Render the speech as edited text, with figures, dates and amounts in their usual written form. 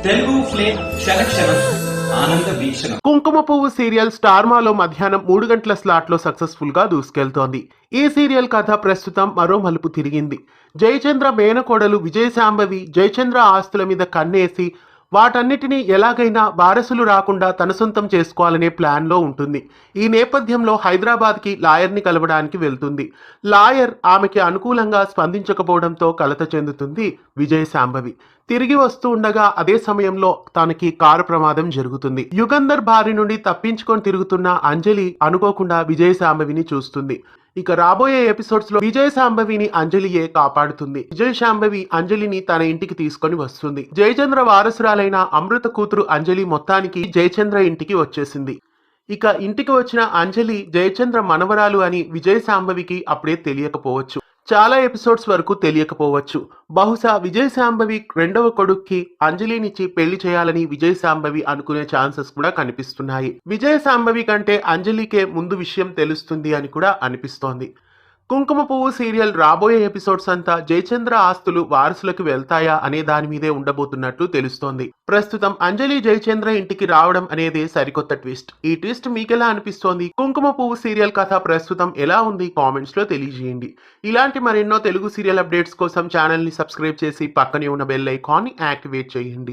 Telugu flame క్షణ ఆనంద వీక్షణం. కుంకుమ పువ్వు సీరియల్ స్టార్మాలో మధ్యాహ్నం 3 గంటల స్లాట్లో సక్సెస్ఫుల్ గా దూసుకెళ్తోంది. ఈ సీరియల్ కథ ప్రస్తుతం మరో మలుపు తిరిగింది. జయచంద్ర మేనకోడలు విజయశాంభవి జయచంద్ర ఆస్తుల మీద కన్నేసి వాటన్నిటినీ ఎలాగైనా వారసులు రాకుండా తన సొంతం చేసుకోవాలనే ప్లాన్లో ఉంటుంది. ఈ నేపథ్యంలో హైదరాబాద్కి లాయర్ని కలవడానికి వెళ్తుంది. లాయర్ ఆమెకి అనుకూలంగా స్పందించకపోవడంతో కలత చెందుతుంది విజయశాంభవి. తిరిగి వస్తూ ఉండగా అదే సమయంలో తనకి కారు ప్రమాదం జరుగుతుంది. యుగంధర్ బారి నుండి తప్పించుకొని తిరుగుతున్న అంజలి అనుకోకుండా విజయశాంభవిని చూస్తుంది. ఇక రాబోయే ఎపిసోడ్స్ లో విజయశాంభవిని అంజలియే కాపాడుతుంది. విజయశాంభవి అంజలిని తన ఇంటికి తీసుకొని వస్తుంది. జయచంద్ర వారసురాలైన అమృత కూతురు అంజలి మొత్తానికి జయచంద్ర ఇంటికి వచ్చేసింది. ఇక ఇంటికి వచ్చిన అంజలి జయచంద్ర మనవరాలు అని విజయశాంభవికి అప్పుడే తెలియకపోవచ్చు. చాలా ఎపిసోడ్స్ వరకు తెలియకపోవచ్చు. బహుశా విజయశాంభవి రెండవ కొడుక్కి అంజలినిచ్చి పెళ్లి చేయాలని విజయశాంభవి అనుకునే ఛాన్సెస్ కూడా కనిపిస్తున్నాయి. విజయశాంభవి కంటే అంజలికే ముందు విషయం తెలుస్తుంది అని కూడా అనిపిస్తోంది. కుంకుమ పువ్వు సీరియల్ రాబోయే ఎపిసోడ్స్ అంతా జయచంద్ర ఆస్తులు వారసులకు వెళ్తాయా అనే దాని మీదే ఉండబోతున్నట్టు తెలుస్తోంది. ప్రస్తుతం అంజలి జయచంద్ర ఇంటికి రావడం అనేది సరికొత్త ట్విస్ట్. ఈ ట్విస్ట్ మీకెలా అనిపిస్తోంది? కుంకుమ పువ్వు సీరియల్ కథ ప్రస్తుతం ఎలా ఉంది? కామెంట్స్ లో తెలియజేయండి. ఇలాంటి మరెన్నో తెలుగు సీరియల్ అప్డేట్స్ కోసం ఛానల్ ని సబ్స్క్రైబ్ చేసి పక్కనే ఉన్న బెల్ ఐకాన్ ని యాక్టివేట్ చేయండి.